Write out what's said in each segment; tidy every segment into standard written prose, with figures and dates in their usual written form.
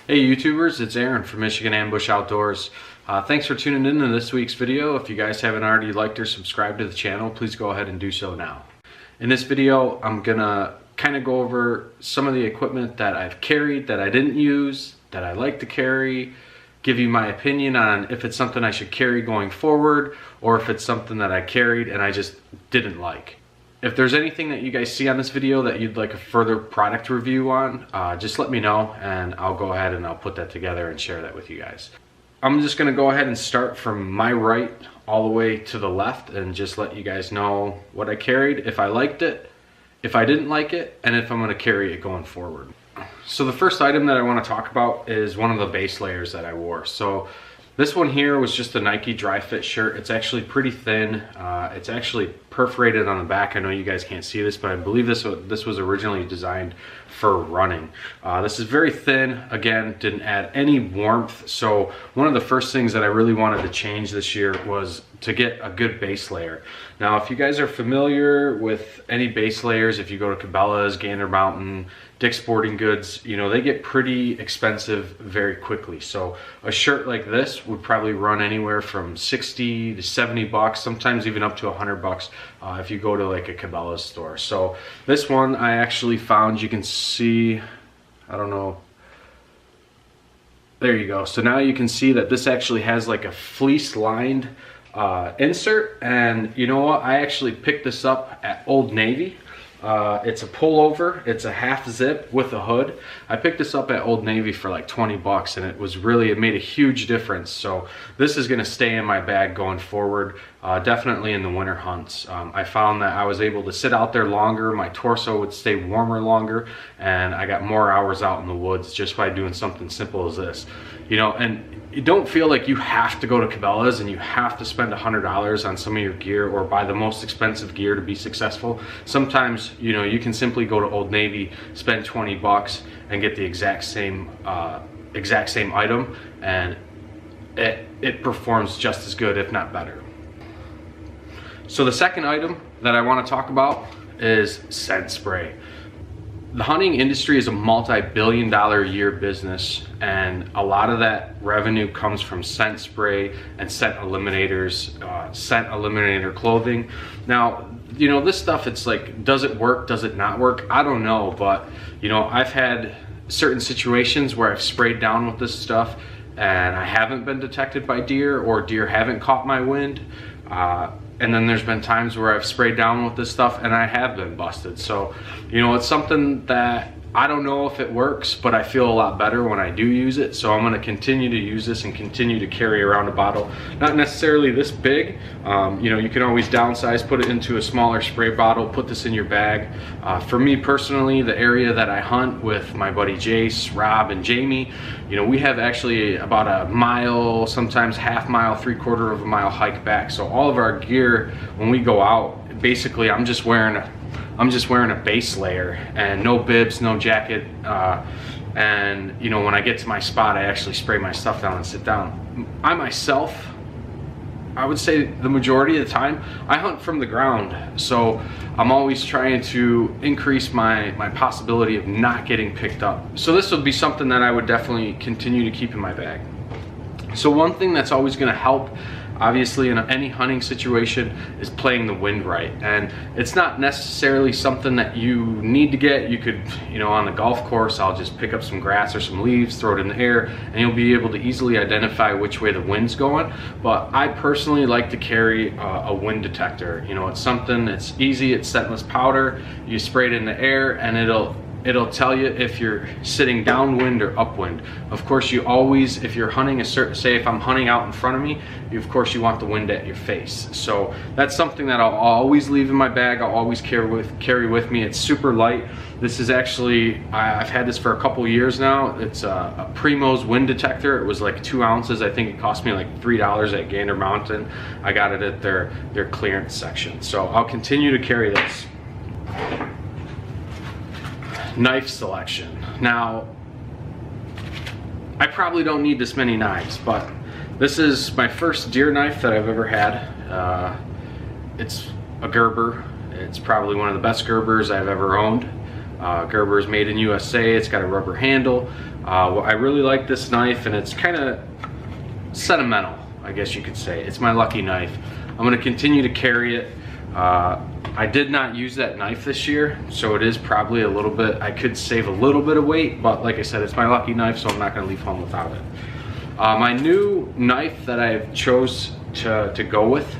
Hey YouTubers, it's Aaron from Michigan Ambush Outdoors. Thanks for tuning in to this week's video. If you guys haven't already liked or subscribed to the channel, please go ahead and do so now. In this video, I'm gonna kind of go over some of the equipment that I've carried that I didn't use, that I like to carry, give you my opinion on if it's something I should carry going forward, or if it's something that I carried and I just didn't like. If there's anything that you guys see on this video that you'd like a further product review on, just let me know and I'll go ahead and I'll put that together and share that with you guys. I'm just gonna go ahead and start from my right all the way to the left and just let you guys know what I carried, if I liked it, if I didn't like it, and if I'm gonna carry it going forward. So the first item that I wanna talk about is one of the base layers that I wore. So this one here was just a Nike Dri-Fit shirt. It's actually pretty thin. It's actually perforated on the back. I know you guys can't see this, but I believe this was originally designed for running. This is very thin. Again, didn't add any warmth. So one of the first things that I really wanted to change this year was to get a good base layer. Now, if you guys are familiar with any base layers, if you go to Cabela's, Gander Mountain, Dick's Sporting Goods, you know, they get pretty expensive very quickly. So a shirt like this would probably run anywhere from 60 to 70 bucks, sometimes even up to 100 bucks if you go to like a Cabela's store. So this one I actually found, you can see, I don't know, there you go. So now you can see that this actually has like a fleece lined insert, and you know what, I actually picked this up at Old Navy. It's a pullover, it's a half zip with a hood. I picked this up at Old Navy for like 20 bucks and it made a huge difference. So this is gonna stay in my bag going forward, definitely in the winter hunts. I found that I was able to sit out there longer, my torso would stay warmer longer, and I got more hours out in the woods just by doing something simple as this. You know, and you don't feel like you have to go to Cabela's and you have to spend $100 on some of your gear or buy the most expensive gear to be successful. Sometimes, you know, you can simply go to Old Navy, spend 20 bucks and get the exact same item, and it performs just as good, if not better. So the second item that I want to talk about is scent spray. The hunting industry is a multi-billion-dollar a year business, and a lot of that revenue comes from scent spray and scent eliminators, scent eliminator clothing. Now, you know, this stuff, it's like, does it work, does it not work? I don't know, but you know, I've had certain situations where I've sprayed down with this stuff and I haven't been detected by deer, or deer haven't caught my wind. And then there's been times where I've sprayed down with this stuff and I have been busted. So, you know, it's something that I don't know if it works, but I feel a lot better when I do use it. So I'm gonna continue to use this and continue to carry around a bottle. Not necessarily this big. You know, you can always downsize, put it into a smaller spray bottle, put this in your bag. For me personally, the area that I hunt with my buddy Jace, Rob, and Jamie, you know, we have actually about a mile, sometimes half mile, 3/4 of a mile hike back. So all of our gear, when we go out, basically I'm just wearing a base layer and no bibs, no jacket, and you know, when I get to my spot, I actually spray my stuff down and sit down. I myself, I would say the majority of the time, I hunt from the ground, so I'm always trying to increase my possibility of not getting picked up. So this would be something that I would definitely continue to keep in my bag. So one thing that's always going to help, obviously, in any hunting situation, is playing the wind right. And it's not necessarily something that you need to get. You could, you know, on the golf course, I'll just pick up some grass or some leaves, throw it in the air, and you'll be able to easily identify which way the wind's going. But I personally like to carry a wind detector. You know, it's something that's easy, it's scentless powder. You spray it in the air and it'll tell you if you're sitting downwind or upwind. Of course, you always, if you're hunting a certain, say if I'm hunting out in front of me, of course you want the wind at your face. So that's something that I'll always leave in my bag. I'll always carry with me. It's super light. This is actually, I've had this for a couple years now. It's a Primo's wind detector. It was like 2 ounces. I think it cost me like $3 at Gander Mountain. I got it at their clearance section. So I'll continue to carry this. Knife selection. Now, I probably don't need this many knives, but this is my first deer knife that I've ever had. It's a Gerber. It's probably one of the best Gerbers I've ever owned. Gerber is made in USA. It's got a rubber handle. Well, I really like this knife, and it's kind of sentimental, I guess you could say. It's my lucky knife. I'm going to continue to carry it. I did not use that knife this year, so it is probably a little bit, I could save a little bit of weight, but like I said, it's my lucky knife, so I'm not going to leave home without it. My new knife that I chose to go with,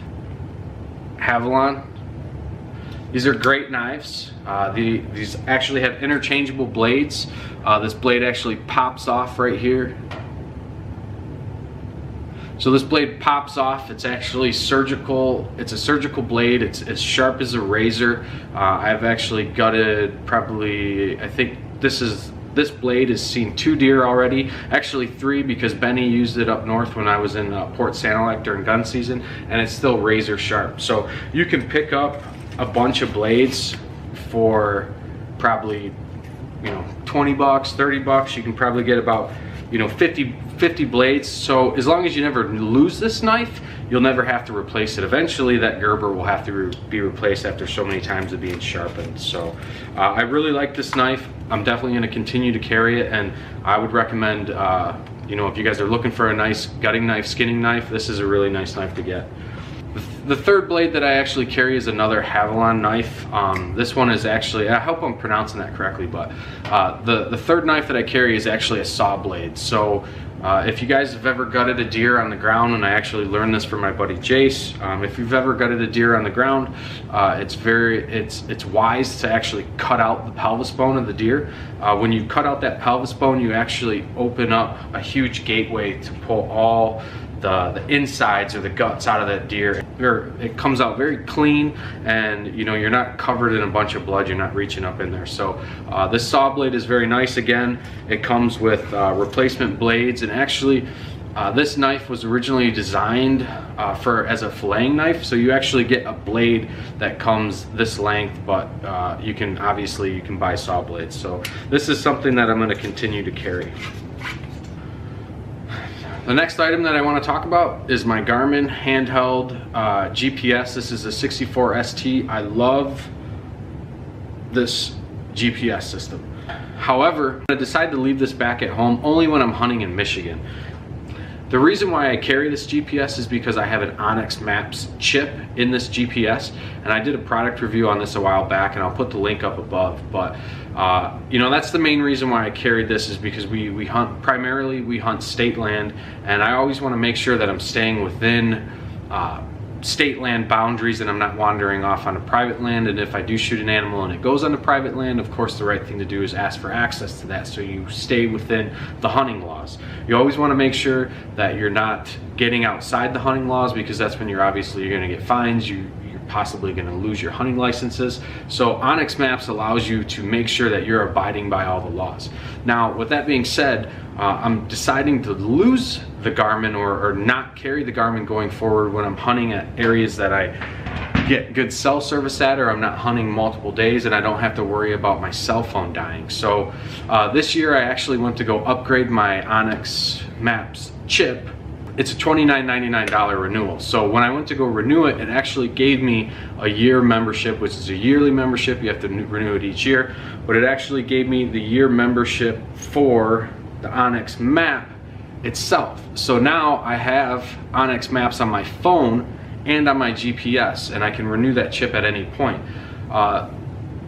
Havalon. These are great knives. These actually have interchangeable blades. This blade actually pops off right here. So this blade pops off. It's actually surgical. It's a surgical blade. It's as sharp as a razor. I've actually gutted probably, I think this blade has seen 2 deer already. Actually 3, because Benny used it up north when I was in Port Sanilac during gun season, and it's still razor sharp. So you can pick up a bunch of blades for probably, you know, 20 bucks, 30 bucks. You can probably get about, you know, 50 blades. So as long as you never lose this knife, you'll never have to replace it. Eventually that Gerber will have to be replaced after so many times of being sharpened. So I really like this knife. I'm definitely going to continue to carry it, and I would recommend, you know, if you guys are looking for a nice gutting knife, skinning knife, this is a really nice knife to get. The third blade that I actually carry is another Havalon knife. This one is actually, I hope I'm pronouncing that correctly, but the third knife that I carry is actually a saw blade. So if you guys have ever gutted a deer on the ground, and I actually learned this from my buddy Jace, if you've ever gutted a deer on the ground, it's wise to actually cut out the pelvis bone of the deer. When you cut out that pelvis bone, you actually open up a huge gateway to pull all the insides or the guts out of that deer. It comes out very clean, and you know, you're not covered in a bunch of blood. You're not reaching up in there. So this saw blade is very nice. Again, it comes with replacement blades, and actually this knife was originally designed as a filleting knife. So you actually get a blade that comes this length, but you can buy saw blades. So this is something that I'm going to continue to carry. The next item that I want to talk about is my Garmin Handheld GPS. This is a 64 ST. I love this GPS system. However, I decided to leave this back at home only when I'm hunting in Michigan. The reason why I carry this GPS is because I have an Onyx Maps chip in this GPS, and I did a product review on this a while back, and I'll put the link up above. But you know, that's the main reason why I carried this, is because we hunt state land, and I always want to make sure that I'm staying within state land boundaries and I'm not wandering off on a private land. And if I do shoot an animal and it goes on the private land, of course the right thing to do is ask for access to that, so you stay within the hunting laws. You always want to make sure that you're not getting outside the hunting laws, because that's when you're going to get fines. You're possibly going to lose your hunting licenses. So Onyx Maps allows you to make sure that you're abiding by all the laws. Now, with that being said, I'm deciding to lose the Garmin or not carry the Garmin going forward when I'm hunting at areas that I get good cell service at, or I'm not hunting multiple days and I don't have to worry about my cell phone dying. So this year I actually went to go upgrade my Onyx Maps chip. It's a $29.99 renewal. So when I went to go renew it, it actually gave me a year membership, which is a yearly membership. You have to renew it each year, but it actually gave me the year membership for the Onyx Map itself. So now I have Onyx Maps on my phone and on my GPS, and I can renew that chip at any point.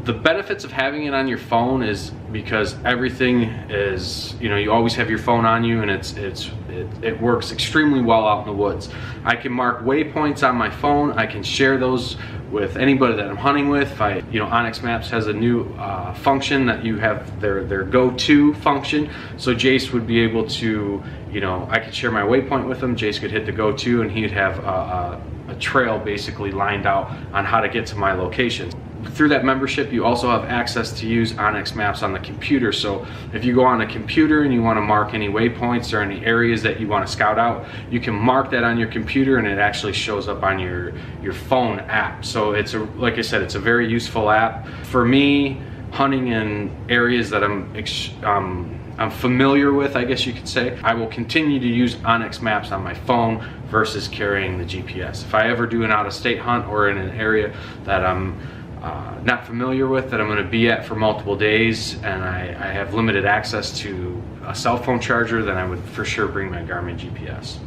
The benefits of having it on your phone is because everything is, you know, you always have your phone on you, and it works extremely well out in the woods. I can mark waypoints on my phone. I can share those with anybody that I'm hunting with. You know, Onyx Maps has a new function that you have their go-to function. So Jace would be able to, you know, I could share my waypoint with him. Jace could hit the go-to, and he'd have a trail basically lined out on how to get to my location. Through that membership, you also have access to use Onyx Maps on the computer. So if you go on a computer and you want to mark any waypoints or any areas that you want to scout out, you can mark that on your computer, and it actually shows up on your phone app. So it's like I said, it's a very useful app. For me, hunting in areas that I'm familiar with, I guess you could say, I will continue to use Onyx Maps on my phone versus carrying the GPS. If I ever do an out-of-state hunt or in an area that I'm not familiar with, that I'm going to be at for multiple days, and I have limited access to a cell phone charger, then I would for sure bring my Garmin GPS.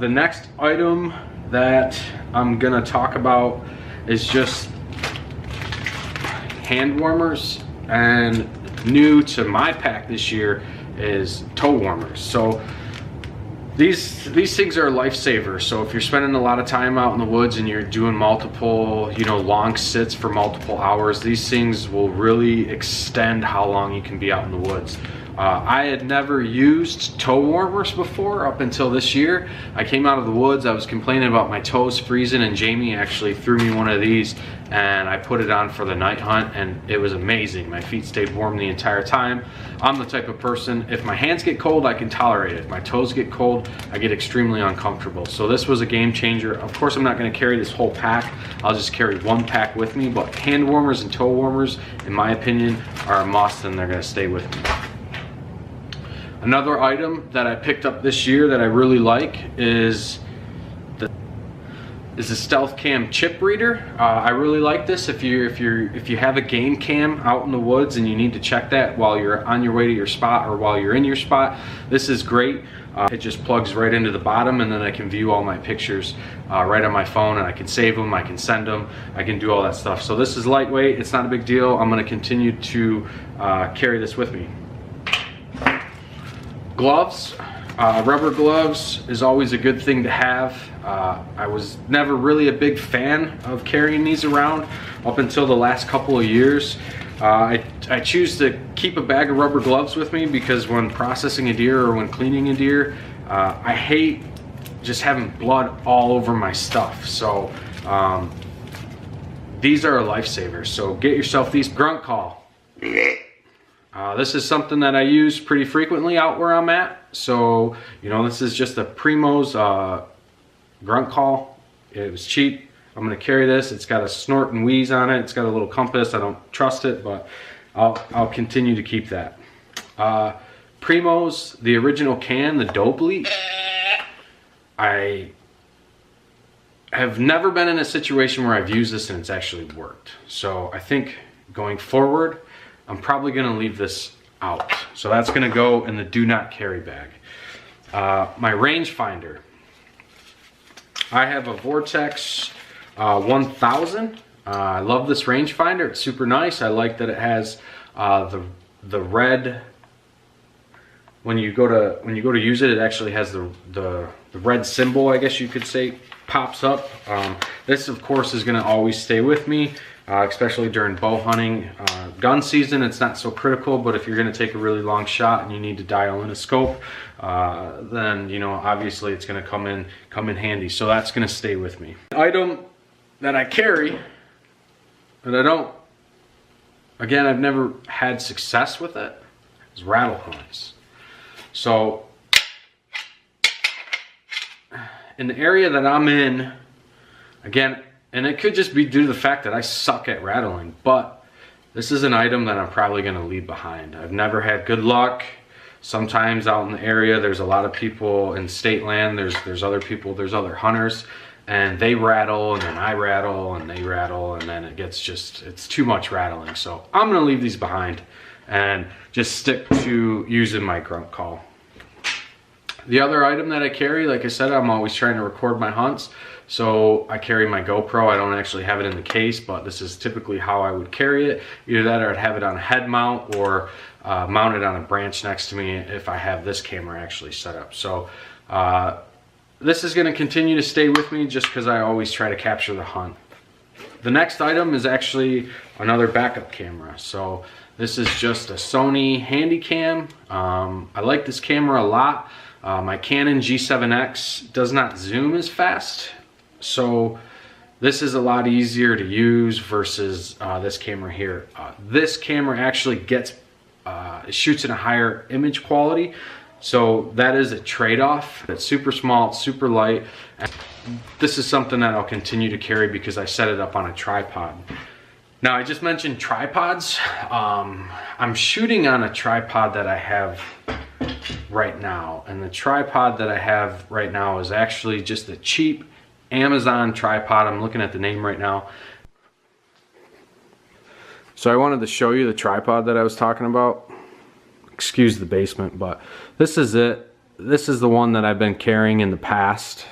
The next item that I'm going to talk about is just hand warmers, and new to my pack this year is toe warmers. So these things are a lifesaver. So if you're spending a lot of time out in the woods and you're doing multiple, you know, long sits for multiple hours, these things will really extend how long you can be out in the woods. I had never used toe warmers before up until this year. I came out of the woods, I was complaining about my toes freezing, and Jamie actually threw me one of these and I put it on for the night hunt, and it was amazing. My feet stayed warm the entire time. I'm the type of person, if my hands get cold, I can tolerate it. If my toes get cold, I get extremely uncomfortable. So this was a game changer. Of course, I'm not gonna carry this whole pack. I'll just carry one pack with me, but hand warmers and toe warmers, in my opinion, are a must, and they're gonna stay with me. Another item that I picked up this year that I really like is the Stealth Cam chip reader. I really like this if you have a game cam out in the woods and you need to check that while you're on your way to your spot or while you're in your spot. This is great. It just plugs right into the bottom, and then I can view all my pictures right on my phone, and I can save them, I can send them, I can do all that stuff. So this is lightweight, it's not a big deal. I'm going to continue to carry this with me. Gloves, rubber gloves is always a good thing to have. I was never really a big fan of carrying these around up until the last couple of years. I choose to keep a bag of rubber gloves with me because when processing a deer or when cleaning a deer, I hate just having blood all over my stuff. So these are a lifesaver. So get yourself these. Grunt Call. This is something that I use pretty frequently out where I'm at. So, you know, this is just a Primo's Grunt Call. It was cheap. I'm going to carry this. It's got a snort and wheeze on it. It's got a little compass. I don't trust it, but I'll continue to keep that. Primo's, the original can, the Dope Leak. I have never been in a situation where I've used this and it's actually worked. So I think going forward, I'm probably going to leave this out. So that's going to go in the do not carry bag. My rangefinder. I have a Vortex 1000. I love this rangefinder. It's super nice. I like that it has the red. When you go to use it, it actually has the red symbol, I guess you could say, pops up. This of course is going to always stay with me, especially during bow hunting. Gun season, it's not so critical, but if you're going to take a really long shot and you need to dial in a scope, then, you know, obviously it's going to come in handy. So that's going to stay with me. The item that I carry that I don't, again, I've never had success with it, is Rattle Toys. So in the area that I'm in, again, and it could just be due to the fact that I suck at rattling, but this is an item that I'm probably going to leave behind. I've never had good luck. Sometimes out in the area, there's a lot of people in state land. There's other people, there's other hunters, and they rattle, and then I rattle, and they rattle, and then it gets just, it's too much rattling. So I'm going to leave these behind and just stick to using my Grunt Call. The other item that I carry, like I said, I'm always trying to record my hunts. So I carry my GoPro. I don't actually have it in the case, but this is typically how I would carry it. Either that or I'd have it on a head mount or mount it on a branch next to me if I have this camera actually set up. So this is going to continue to stay with me just because I always try to capture the hunt. The next item is actually another backup camera. So this is just a Sony Handycam. I like this camera a lot. My Canon G7X does not zoom as fast, so this is a lot easier to use versus this camera here. This camera actually gets, it shoots in a higher image quality, so that is a trade-off. It's super small, it's super light. And this is something that I'll continue to carry because I set it up on a tripod. Now, I just mentioned tripods. I'm shooting on a tripod that I have right now, and the tripod that I have right now is actually just a cheap Amazon tripod. I'm looking at the name right now. So I wanted to show you the tripod that I was talking about. Excuse the basement, but this is it. This is the one that I've been carrying in the past.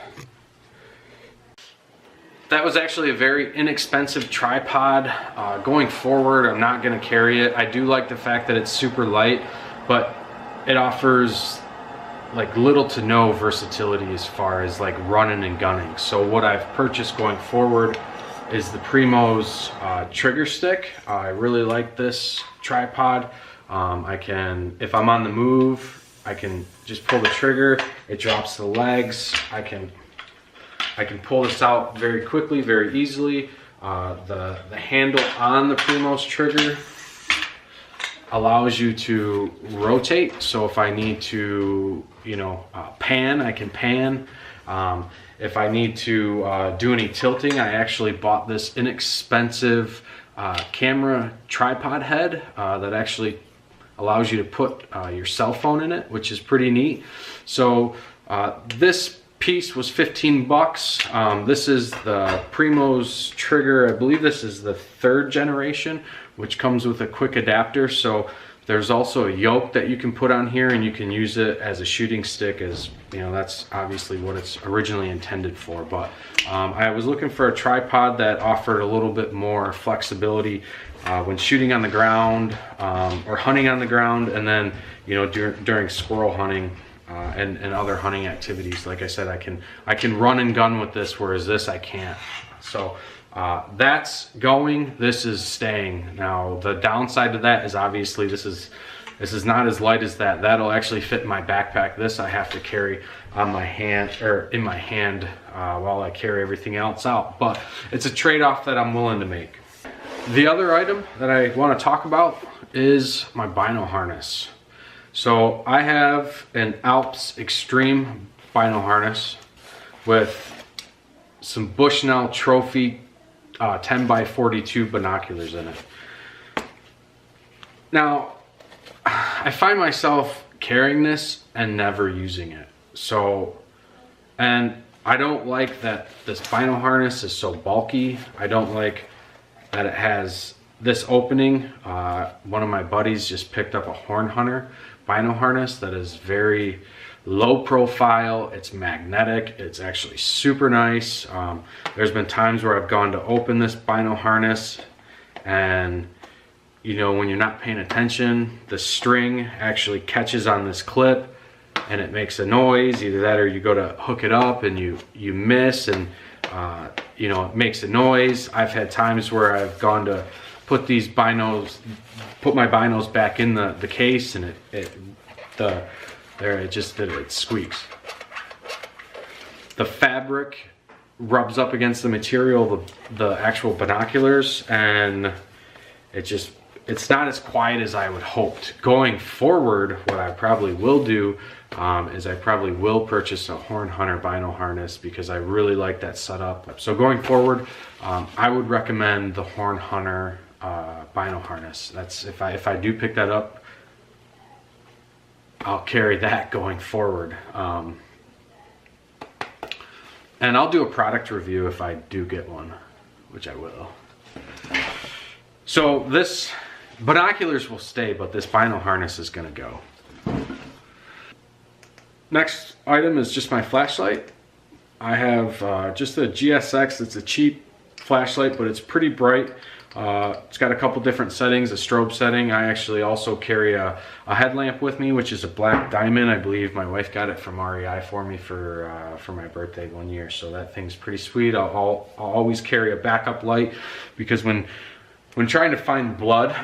That was actually a very inexpensive tripod. Going forward, I'm not gonna carry it. I do like the fact that it's super light, but it offers like little to no versatility as far as like running and gunning. So what I've purchased going forward is the Primo's trigger stick. I really like this tripod. I can, if I'm on the move, I can just pull the trigger, it drops the legs. I can pull this out very quickly, very easily. The handle on the Primo's trigger allows you to rotate. So if I need to, you know, pan, I can pan. If I need to do any tilting, I actually bought this inexpensive camera tripod head that actually allows you to put your cell phone in it, which is pretty neat. So this piece was 15 bucks. This is the Primo's trigger. I believe this is the 3rd generation, which comes with a quick adapter. So there's also a yoke that you can put on here, and you can use it as a shooting stick, as you know, that's obviously what it's originally intended for. But I was looking for a tripod that offered a little bit more flexibility when shooting on the ground or hunting on the ground, and then, you know, during squirrel hunting and other hunting activities. Like I said, I can run and gun with this, whereas this I can't. So that's going, this is staying. Now the downside to that is obviously this is not as light as that. That'll actually fit in my backpack. This I have to carry on my hand, or in my hand, while I carry everything else out. But it's a trade-off that I'm willing to make. The other item that I want to talk about is my bino harness. So I have an Alps Extreme bino harness with some Bushnell Trophy 10x42 binoculars in it. Now, I find myself carrying this and never using it. So, and I don't like that this bino harness is so bulky. I don't like that it has this opening. One of my buddies just picked up a Horn Hunter bino harness that is very low profile. It's magnetic. It's actually super nice. There's been times where I've gone to open this bino harness, and you know, when you're not paying attention, the string actually catches on this clip and it makes a noise. Either that, or you go to hook it up and you miss, and you know, it makes a noise. I've had times where I've gone to put these binos, put my binos back in the case, and it squeaks. The fabric rubs up against the material, the actual binoculars, and it's not as quiet as I would hoped. Going forward, what I probably will do is I probably will purchase a Horn Hunter bino harness, because I really like that setup. So going forward, I would recommend the Horn Hunter bino harness. That's if I do pick that up, I'll carry that going forward. And I'll do a product review if I do get one, which I will. So this binoculars will stay, but this bino harness is gonna go. Next item is just my flashlight. I have just a GSX. It's a cheap flashlight, but it's pretty bright. It's got a couple different settings, a strobe setting. I actually also carry a headlamp with me, which is a black diamond. I believe my wife got it from REI for me for my birthday one year. So that thing's pretty sweet. I'll always carry a backup light, because when trying to find blood,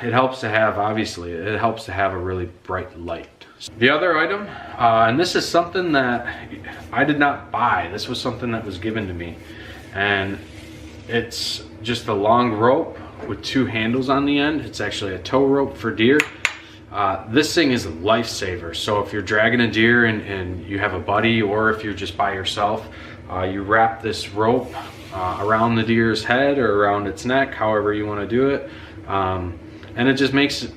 it helps to have, obviously, it helps to have a really bright light. The other item, and this is something that I did not buy. This was something that was given to me, and it's just a long rope with 2 handles on the end. It's actually a tow rope for deer. This thing is a lifesaver. So if you're dragging a deer and you have a buddy, or if you're just by yourself, you wrap this rope around the deer's head or around its neck, however you want to do it, and it just makes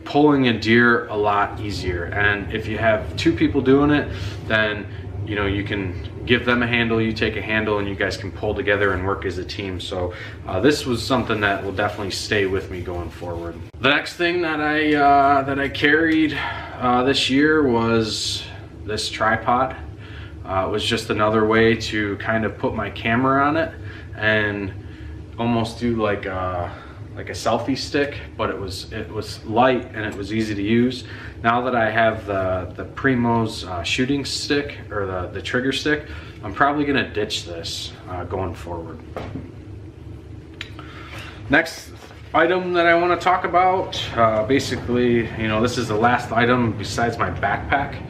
pulling a deer a lot easier. And if you have 2 people doing it, then you know, you can give them a handle, you take a handle, and you guys can pull together and work as a team. So this was something that will definitely stay with me going forward. The next thing that I carried this year was this tripod. It was just another way to kind of put my camera on it and almost do like a selfie stick, but it was light and it was easy to use. Now that I have the Primo's shooting stick, or the trigger stick, I'm probably gonna ditch this going forward. Next item that I want to talk about, basically, you know, this is the last item besides my backpack,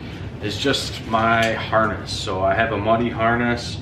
is just my harness. So I have a muddy harness.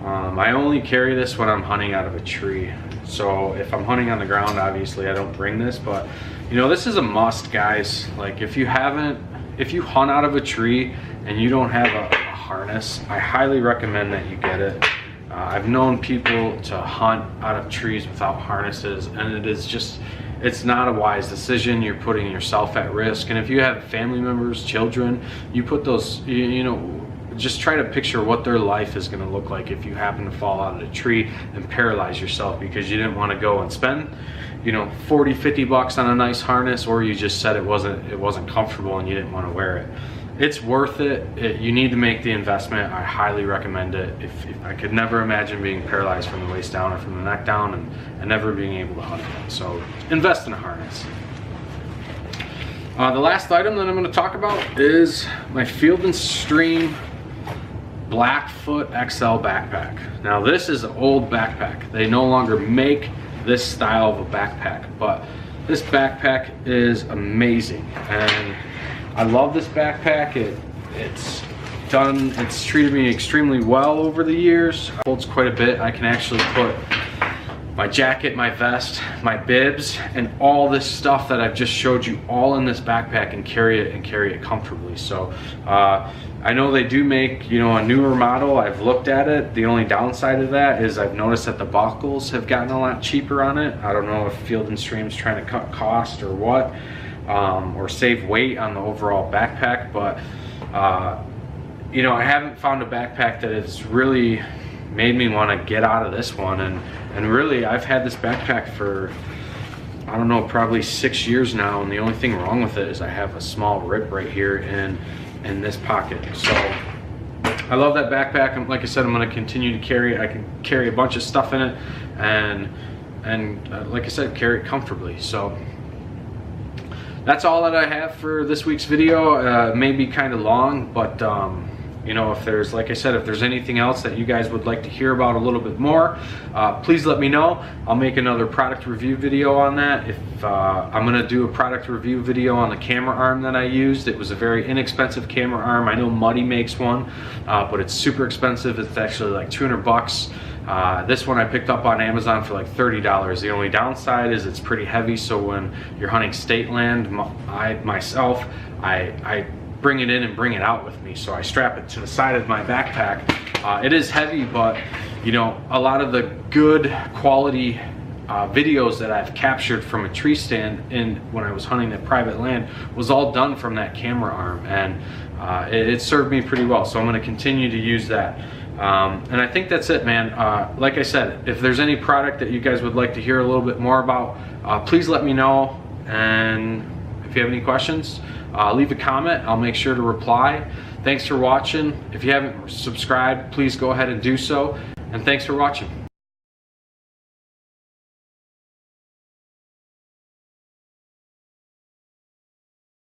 I only carry this when I'm hunting out of a tree. So if I'm hunting on the ground, obviously I don't bring this, but you know, this is a must, guys. Like if you hunt out of a tree and you don't have a harness, I highly recommend that you get it. I've known people to hunt out of trees without harnesses, and it's not a wise decision. You're putting yourself at risk. And if you have family members, children, you put those, you know, just try to picture what their life is going to look like if you happen to fall out of a tree and paralyze yourself because you didn't want to go and spend, you know, 40, 50 bucks on a nice harness, or you just said it wasn't comfortable and you didn't want to wear it. It's worth it. You need to make the investment. I highly recommend it. If I could never imagine being paralyzed from the waist down or from the neck down and never being able to hunt again. So invest in a harness. The last item that I'm going to talk about is my Field & Stream Blackfoot XL backpack. Now this is an old backpack. They no longer make this style of a backpack, but this backpack is amazing and I love this backpack. It's treated me extremely well over the years. It holds quite a bit. I can actually put my jacket, my vest, my bibs, and all this stuff that I've just showed you all in this backpack and carry it comfortably. So I know they do make, you know, a newer model. I've looked at it. The only downside of that is I've noticed that the buckles have gotten a lot cheaper on it. I don't know if Field & Stream's trying to cut cost or what, or save weight on the overall backpack, but you know, I haven't found a backpack that has really made me want to get out of this one. And really, I've had this backpack for, I don't know, probably 6 years now, and the only thing wrong with it is I have a small rip right here in this pocket. So I love that backpack, and like I said, I'm going to continue to carry it. I can carry a bunch of stuff in it, and like I said, carry it comfortably. So that's all that I have for this week's video. It may be kind of long, but you know, if there's, like I said, if there's anything else that you guys would like to hear about a little bit more, please let me know. I'll make another product review video on that. If I'm gonna do a product review video on the camera arm that I used. It was a very inexpensive camera arm. I know Muddy makes one, but it's super expensive. It's actually like 200 bucks. This one I picked up on Amazon for like $30. The only downside is it's pretty heavy, so when you're hunting state land, I bring it in and bring it out with me. So I strap it to the side of my backpack. It is heavy, but you know, a lot of the good quality videos that I've captured from a tree stand when I was hunting that private land was all done from that camera arm, and it served me pretty well. So I'm going to continue to use that. And I think that's it, man. Like I said, if there's any product that you guys would like to hear a little bit more about, please let me know. And if you have any questions, leave a comment. I'll make sure to reply. Thanks for watching. If you haven't subscribed, please go ahead and do so. And thanks for watching.